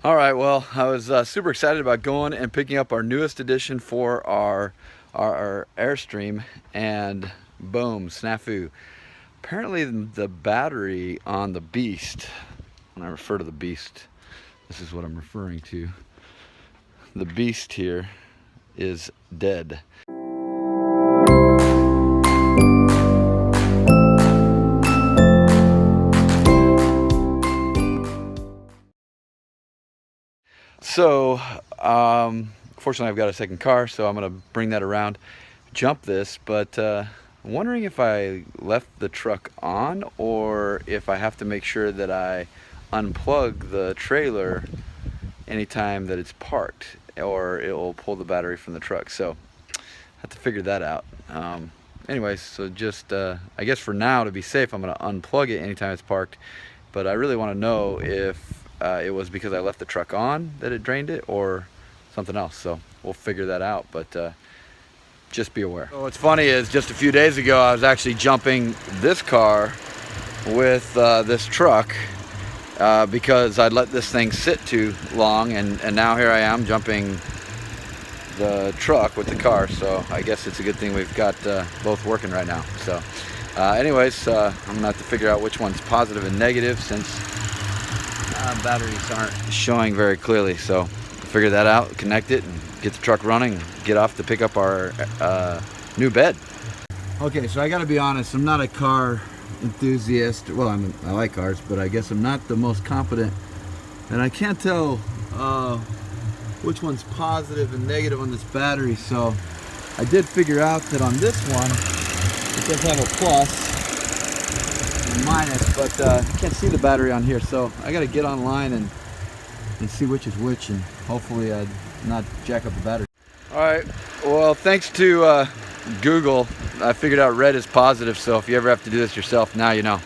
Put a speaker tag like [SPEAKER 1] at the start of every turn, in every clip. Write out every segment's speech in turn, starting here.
[SPEAKER 1] All right, well, I was super excited about going and picking up our newest edition for our Airstream, and boom, snafu. Apparently the battery on the Beast, when I refer to the Beast, this is what I'm referring to. The Beast here is dead. So, fortunately I've got a second car, so I'm gonna bring that around, jump this, but I'm wondering if I left the truck on or if I have to make sure that I unplug the trailer anytime that it's parked, or it will pull the battery from the truck. So I have to figure that out. Anyways, so just I guess for now, to be safe, I'm gonna unplug it anytime it's parked, but I really want to know if it was because I left the truck on that it drained it or something else. So we'll figure that out, but just be aware. So what's funny is just a few days ago I was actually jumping this car with this truck because I'd let this thing sit too long, and now here I am jumping the truck with the car. So I guess it's a good thing we've got both working right now. So anyways, I'm gonna have to figure out which one's positive and negative, since batteries aren't showing very clearly. So figure that out, connect it, and get the truck running, get off to pick up our new bed. Okay, so I gotta be honest, I'm not a car enthusiast. Well, I like cars, but I guess I'm not the most competent, and I can't tell which one's positive and negative on this battery. So I did figure out that on this one it does have a plus and minus, but I can't see the battery on here, so I gotta get online and see which is which, and hopefully not jack up the battery. All right, well, thanks to Google, I figured out red is positive. So if you ever have to do this yourself, now you know.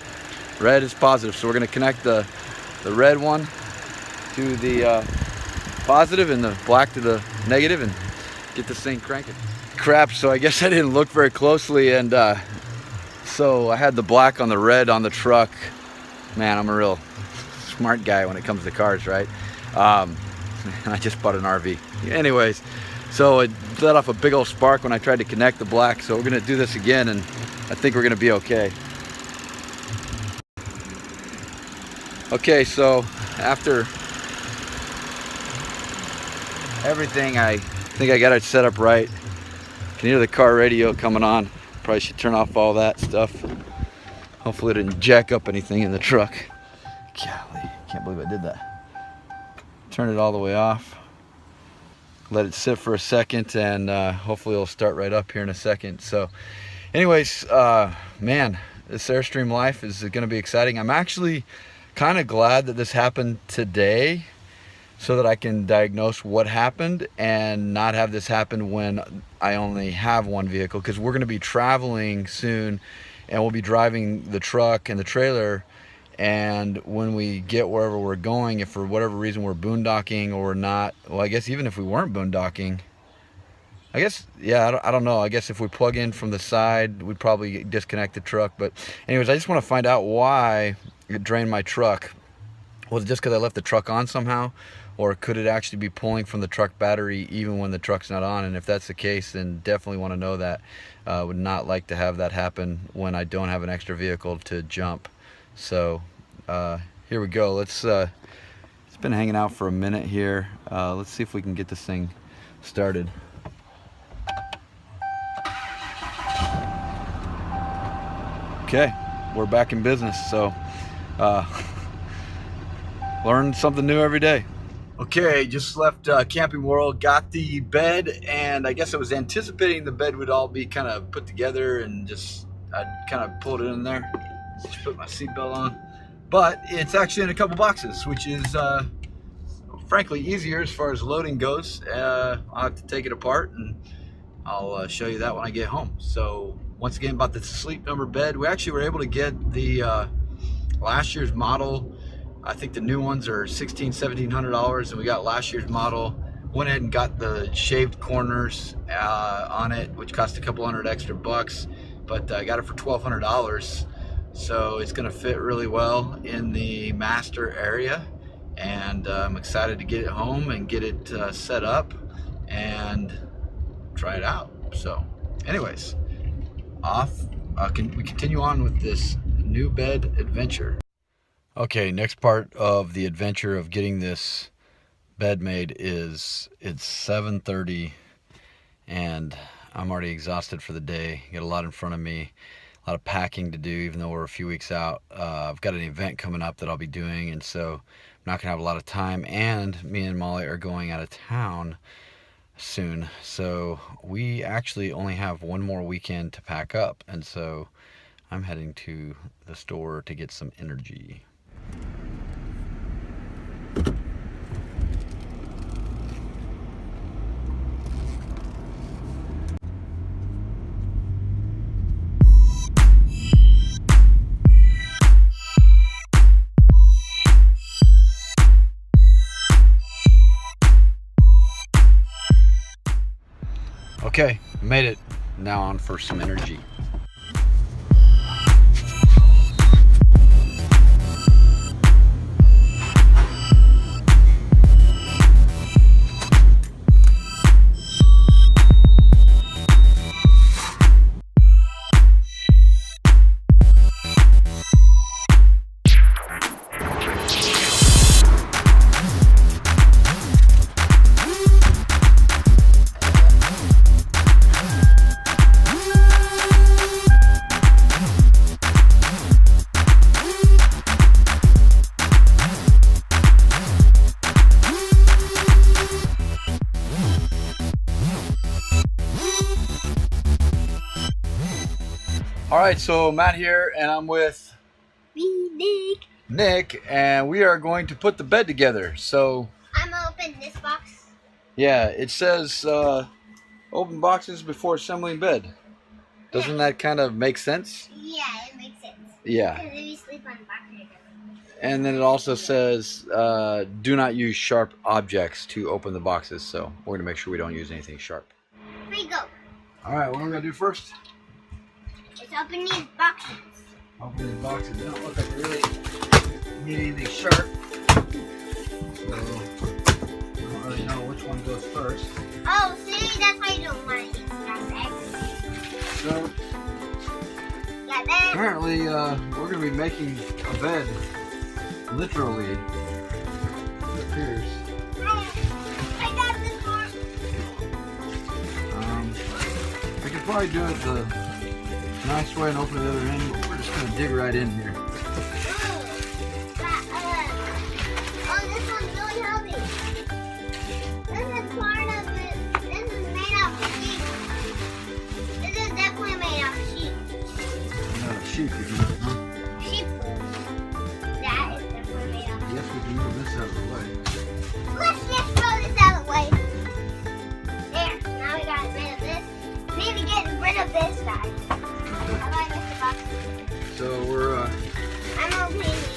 [SPEAKER 1] Red is positive, so we're gonna connect the red one to the positive and the black to the negative and get this thing cranking. Crap, so I guess I didn't look very closely, and so I had the black on the red on the truck. Man, I'm a real smart guy when it comes to cars, right? And I just bought an RV. Anyways, so it let off a big old spark when I tried to connect the black. So we're gonna do this again, and I think we're gonna be okay. Okay, so after everything, I think I got it set up right. Can hear the car radio coming on. Probably should turn off all that stuff. Hopefully it didn't jack up anything in the truck. Golly, can't believe I did that. Turn it all the way off. Let it sit for a second, and hopefully it'll start right up here in a second. So anyways, man, this Airstream life is gonna be exciting. I'm actually kind of glad that this happened today, so that I can diagnose what happened and not have this happen when I only have one vehicle, because we're gonna be traveling soon, and we'll be driving the truck and the trailer. And when we get wherever we're going, if for whatever reason we're boondocking or not, well, I guess even if we weren't boondocking, I guess, yeah, I don't know. I guess if we plug in from the side, we'd probably disconnect the truck. But anyways, I just want to find out why it drained my truck. Was it just because I left the truck on somehow? Or could it actually be pulling from the truck battery even when the truck's not on? And if that's the case, then definitely want to know that. Would not like to have that happen when I don't have an extra vehicle to jump. So here we go. Let's it's been hanging out for a minute here. Let's see if we can get this thing started. Okay, we're back in business. So learn something new every day. Okay, just left Camping World, got the bed, and I guess I was anticipating the bed would all be kind of put together, and just I'd kind of pulled it in there. Just put my seatbelt on. But it's actually in a couple boxes, which is frankly easier as far as loading goes. I'll have to take it apart, and I'll show you that when I get home. So once again, about the Sleep Number bed, we actually were able to get the last year's model. I think the new ones are $1,700, and we got last year's model. Went ahead and got the shaved corners on it, which cost a couple hundred extra bucks, but I got it for $1,200. So it's gonna fit really well in the master area, and I'm excited to get it home and get it set up and try it out. So anyways, we continue on with this new bed adventure. Okay, next part of the adventure of getting this bed made is it's 7:30 and I'm already exhausted for the day. Got a lot in front of me, a lot of packing to do, even though we're a few weeks out. I've got an event coming up that I'll be doing, and so I'm not gonna have a lot of time, and me and Molly are going out of town soon, so we actually only have one more weekend to pack up, and so I'm heading to the store to get some energy. Okay, made it. Now on for some energy. All right, so Matt here, and I'm with Nick, and we are going to put the bed together. So
[SPEAKER 2] I'm gonna open this box.
[SPEAKER 1] Yeah, it says open boxes before assembling bed. Doesn't that kind of make sense?
[SPEAKER 2] Yeah, it makes sense.
[SPEAKER 1] Yeah.
[SPEAKER 2] Because if you sleep on the box, it doesn't.
[SPEAKER 1] And then it also says do not use sharp objects to open the boxes. So we're gonna make sure we don't use anything sharp.
[SPEAKER 2] Here we go.
[SPEAKER 1] All right, what are we gonna do first?
[SPEAKER 2] Let's open these boxes.
[SPEAKER 1] Open these boxes. They don't look like they really need anything sharp. So I don't really know which one goes first.
[SPEAKER 2] Oh, see, that's why you don't want to use that.
[SPEAKER 1] So
[SPEAKER 2] Got that.
[SPEAKER 1] apparently we're gonna be making a bed, literally. It appears.
[SPEAKER 2] I got this one.
[SPEAKER 1] I could probably do it the nice way and open the other end, but we're just gonna dig right in here.
[SPEAKER 2] Oh, this one's really heavy. This is part of it. This is made out of sheep. This is definitely made out of sheep.
[SPEAKER 1] Sheep again, huh?
[SPEAKER 2] Sheep. That is definitely made out of sheep.
[SPEAKER 1] Yes, we can move this out of the way.
[SPEAKER 2] Let's just throw this out of the way. There. Now we got rid of this. Need to get rid of this guy.
[SPEAKER 1] So we're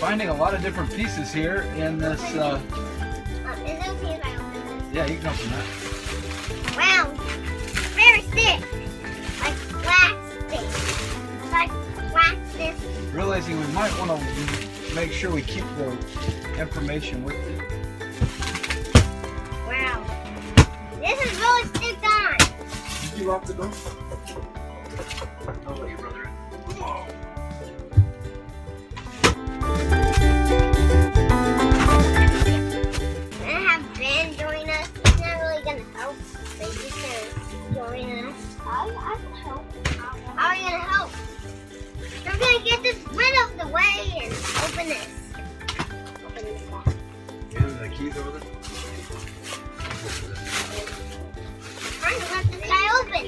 [SPEAKER 1] finding a lot of different pieces here in this.
[SPEAKER 2] Is it okay if I open this?
[SPEAKER 1] Yeah, you can open that.
[SPEAKER 2] Round. Very thick. Like plastic. Like plastic.
[SPEAKER 1] Realizing we might want to make sure we keep the information with it.
[SPEAKER 2] Wow. This is really sticked on.
[SPEAKER 1] Did you lock the door? I'll let your brother in. Whoa.
[SPEAKER 2] I have Ben join us. He's not really gonna help, but he's just gonna join us. I can help. How are you gonna help? We're gonna get this rid of the way and open this. Open this box.
[SPEAKER 1] Yeah, the keys over there.
[SPEAKER 2] Trying to let this guy open.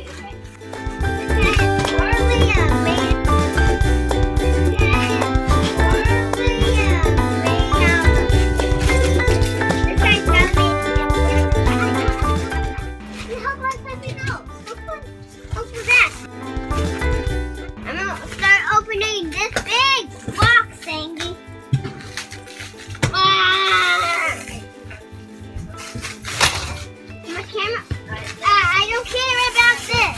[SPEAKER 2] I don't care about this.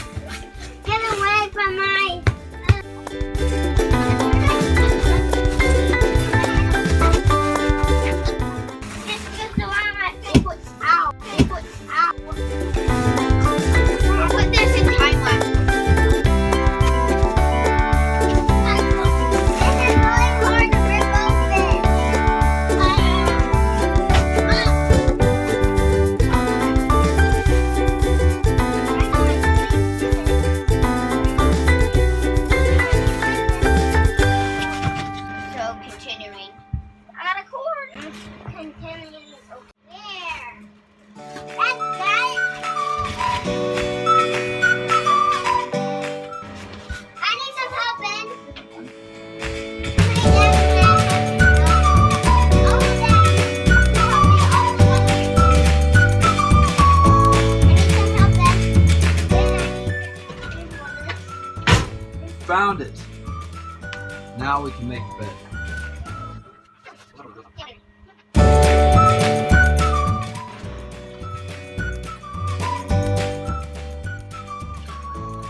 [SPEAKER 1] Now we can make a bed.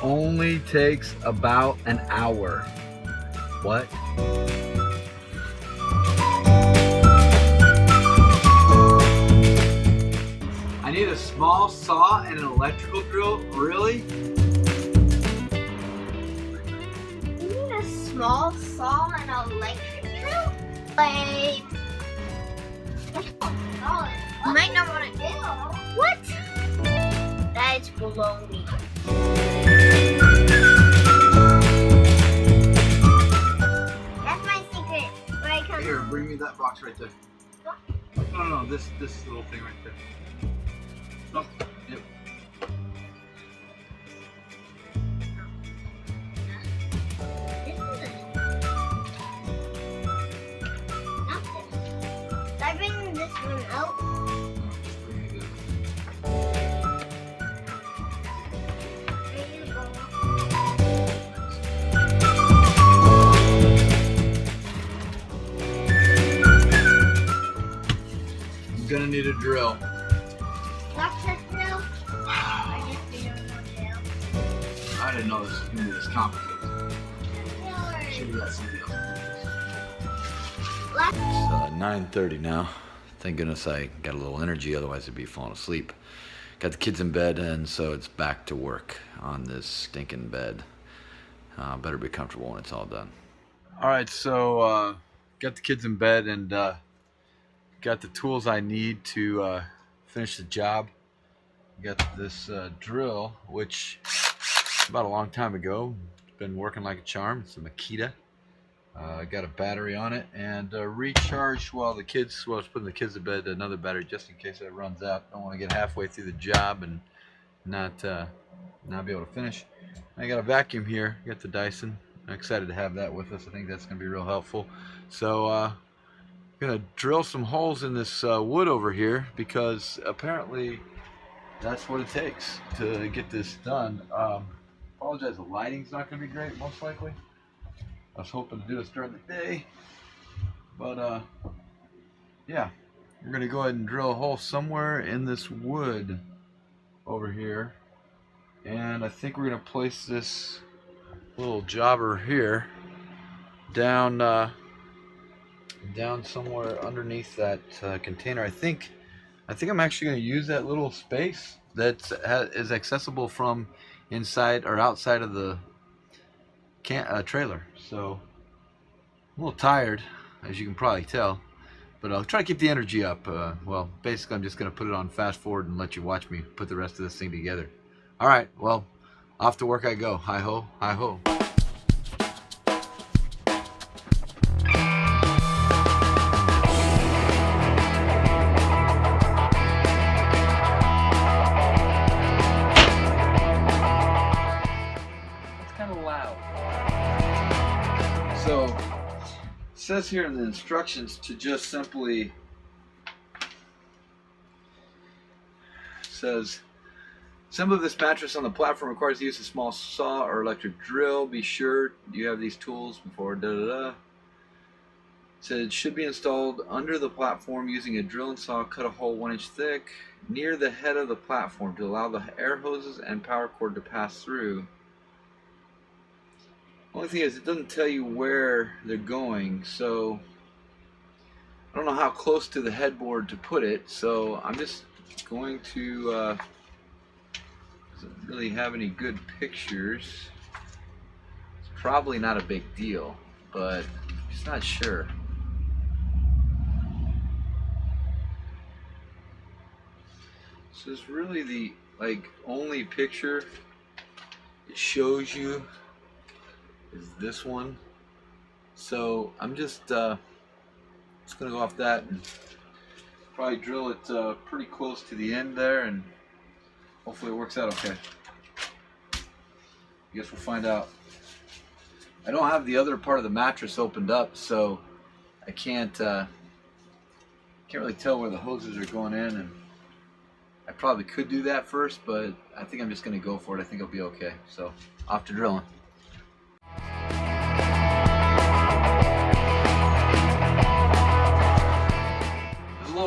[SPEAKER 1] Only takes about an hour. What? I need a small saw and an electrical drill? Really?
[SPEAKER 2] You need a small saw and an electric drill? Like, you might not want to do. What? That's baloney. That's my secret. Where I come.
[SPEAKER 1] Here, bring me that box right there. No, this little thing right there. Oh, yep.
[SPEAKER 2] Did I bring this one out? There you go.
[SPEAKER 1] I'm gonna need a drill.
[SPEAKER 2] Electric drill? I guess we don't know drill.
[SPEAKER 1] I didn't know this was gonna be this complicated. Should we let somebody else? It's 9:30 now. Thank goodness I got a little energy, otherwise I'd be falling asleep. Got the kids in bed, and so it's back to work on this stinking bed. Better be comfortable when it's all done. All right, so got the kids in bed and got the tools I need to finish the job. Got this drill, which about a long time ago, it's been working like a charm. It's a Makita. Got a battery on it, and recharged while the kids, well, I was putting the kids to bed, another battery just in case it runs out. Don't want to get halfway through the job and not be able to finish. I got a vacuum here. Got the Dyson. I'm excited to have that with us. I think that's going to be real helpful. So I'm going to drill some holes in this wood over here, because apparently that's what it takes to get this done. Apologize, the lighting's not going to be great, most likely. I was hoping to do this during the day, but yeah, we're gonna go ahead and drill a hole somewhere in this wood over here, and I think we're gonna place this little jobber here down somewhere underneath that container. I think I'm actually gonna use that little space that is accessible from inside or outside of the trailer. So I'm a little tired, as you can probably tell, but I'll try to keep the energy up. Well, basically I'm just going to put it on fast forward and let you watch me put the rest of this thing together. All right, well, off to work I go. Hi ho, hi ho. So, it says here in the instructions to just simply, says, assembly of this mattress on the platform requires the use of small saw or electric drill. Be sure you have these tools before It said it should be installed under the platform using a drill and saw. Cut a hole 1 inch thick near the head of the platform to allow the air hoses and power cord to pass through. Only thing is, it doesn't tell you where they're going, so I don't know how close to the headboard to put it, so I'm just going to, doesn't really have any good pictures. It's probably not a big deal, but I'm just not sure. So it's really the only picture it shows you is this one. So I'm just gonna go off that and probably drill it pretty close to the end there, and hopefully it works out okay. I guess we'll find out. I don't have the other part of the mattress opened up, so I can't really tell where the hoses are going in, and I probably could do that first, but I think I'm just gonna go for it. I think it'll be okay. So off to drilling.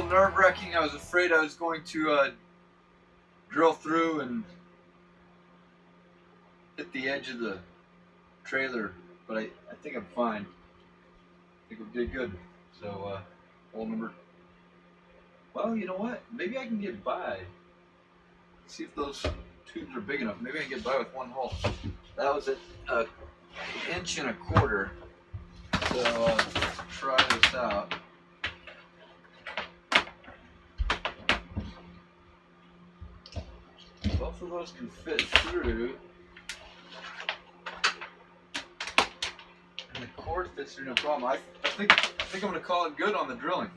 [SPEAKER 1] little nerve-wracking. I was afraid I was going to drill through and hit the edge of the trailer, but I think I'm fine. I think we did good. So hole number, well, you know what? Maybe I can get by. Let's see if those tubes are big enough. Maybe I can get by with one hole. That was at an 1.25 inches. So let's try this out. Both of those can fit through. And the cord fits through no problem. I think I'm gonna call it good on the drilling.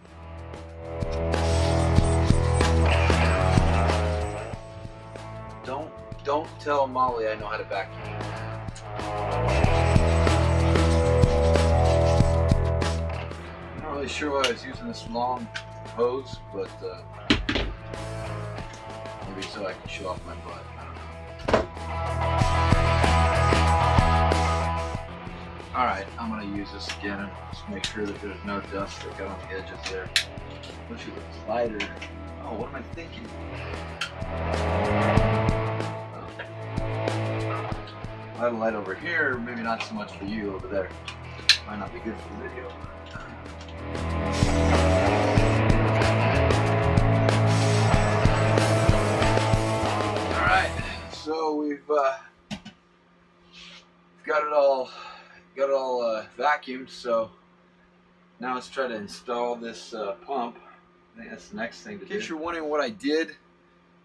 [SPEAKER 1] Don't tell Molly I know how to vacuum. I'm not really sure why I was using this long hose, but maybe so I can show off my butt. I don't know. Alright, I'm going to use this again and just make sure that there's no dust that got on the edges there. Wish it was lighter. Oh, what am I thinking? I have a light over here, maybe not so much for you over there. Might not be good for the video. Alright, so we've got it all vacuumed, so now let's try to install this pump. I think that's the next thing to do. In case you're wondering what I did,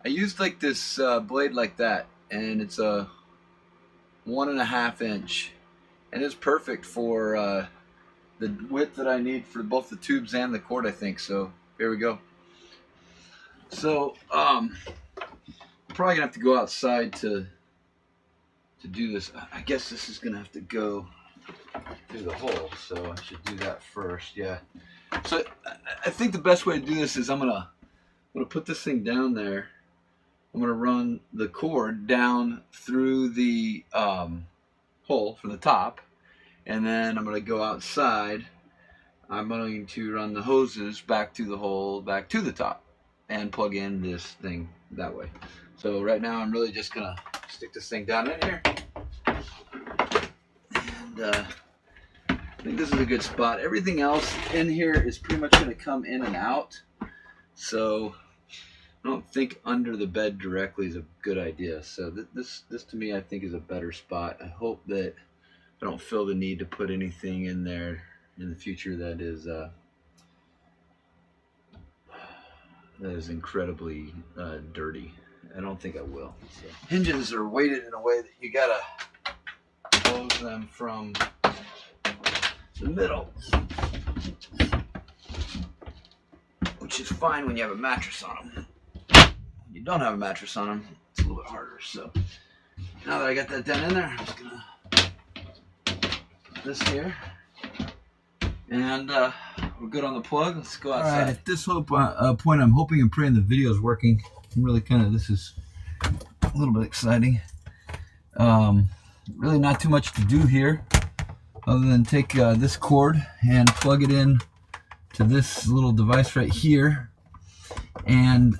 [SPEAKER 1] I used like this blade like that, and it's a 1.5 inch, and it's perfect for the width that I need for both the tubes and the cord, I think. So here we go. So I'm probably gonna have to go outside to do this. I guess this is gonna have to go through the hole, so I should do that first. Yeah. So I think the best way to do this is I'm gonna put this thing down there. I'm going to run the cord down through the hole from the top, and then I'm going to go outside. I'm going to run the hoses back to the hole, back to the top, and plug in this thing that way. So right now I'm really just going to stick this thing down in here. And I think this is a good spot. Everything else in here is pretty much going to come in and out. So I don't think under the bed directly is a good idea. So this to me I think is a better spot. I hope that I don't feel the need to put anything in there in the future that is incredibly dirty. I don't think I will. So. Hinges are weighted in a way that you gotta close them from the middle, which is fine when you have a mattress on them. You don't have a mattress on them, it's a little bit harder. So now that I got that done in there, I'm just gonna put this here, and we're good on the plug. Let's go outside. All right, at this point, I'm hoping and praying the video is working. I'm really this is a little bit exciting. Really not too much to do here, other than take this cord and plug it in to this little device right here, and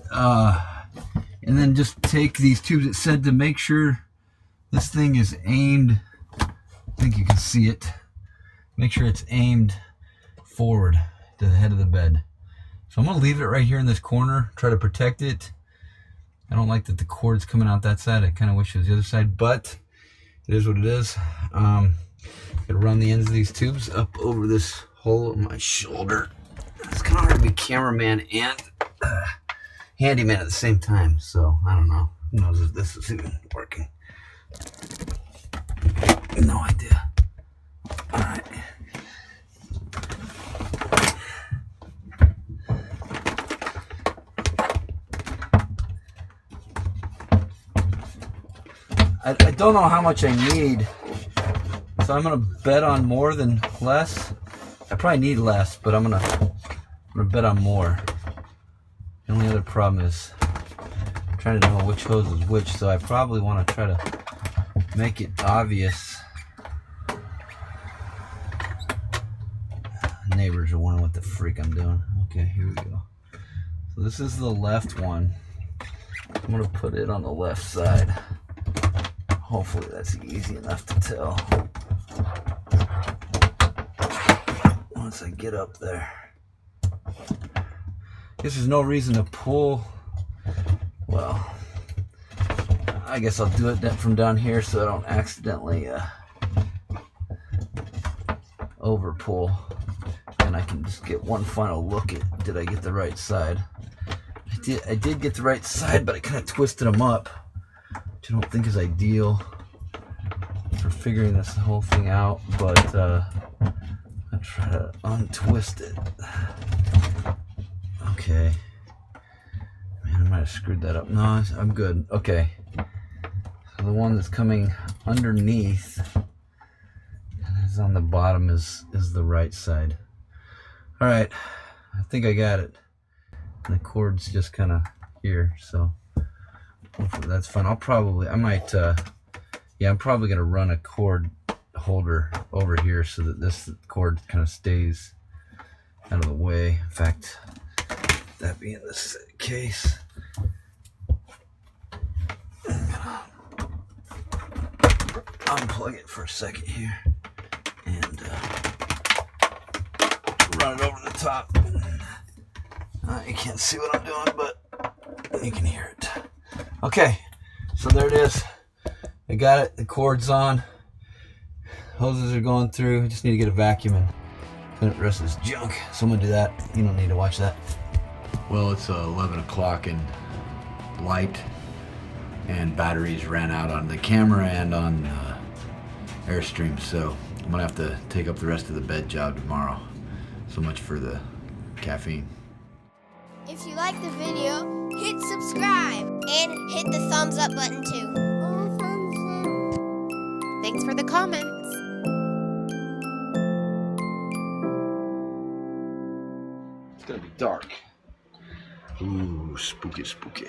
[SPEAKER 1] then just take these tubes. It said to make sure this thing is aimed, I think you can see it, make sure it's aimed forward to the head of the bed. So I'm going to leave it right here in this corner, try to protect it. I don't like that the cord's coming out that side. I kind of wish it was the other side, but it is what it is. I'm going to run the ends of these tubes up over this hole in my shoulder. It's kind of hard to be cameraman and handyman at the same time, so I don't know. Who knows if this is even working? No idea. All right. I don't know how much I need, so I'm gonna bet on more than less. I probably need less, but I'm gonna bet on more. The only other problem is I'm trying to know which hose is which, so I probably want to try to make it obvious. Neighbors are wondering what the freak I'm doing. Okay, here we go. So this is the left one. I'm gonna put it on the left side. Hopefully that's easy enough to tell. Once I get up there. Guess there's no reason to pull. Well, I guess I'll do it from down here so I don't accidentally over pull. And I can just get one final look at, did I get the right side? I did get the right side, but I kind of twisted them up, which I don't think is ideal for figuring this whole thing out, but I'll try to untwist it. Okay. Man, I might have screwed that up. No, I'm good. Okay. So the one that's coming underneath and is on the bottom is the right side. All right. I think I got it. And the cord's just kind of here, so hopefully that's fine. I'm probably gonna run a cord holder over here so that this cord kind of stays out of the way. In fact, that being the case, I'm gonna unplug it for a second here and run it over the top. You can't see what I'm doing, but you can hear it. Okay, so there it is. I got it. The cord's on. Hoses are going through. I just need to get a vacuum and clean up the rest of this junk. So I'm gonna do that. You don't need to watch that. Well, it's 11 o'clock and light, and batteries ran out on the camera and on Airstream. So I'm gonna have to take up the rest of the bed job tomorrow. So much for the caffeine.
[SPEAKER 3] If you like the video, hit subscribe and hit the thumbs up button too. Oh, thumbs up. Thanks for the comments.
[SPEAKER 1] It's gonna be dark. Ooh, spooky, spooky.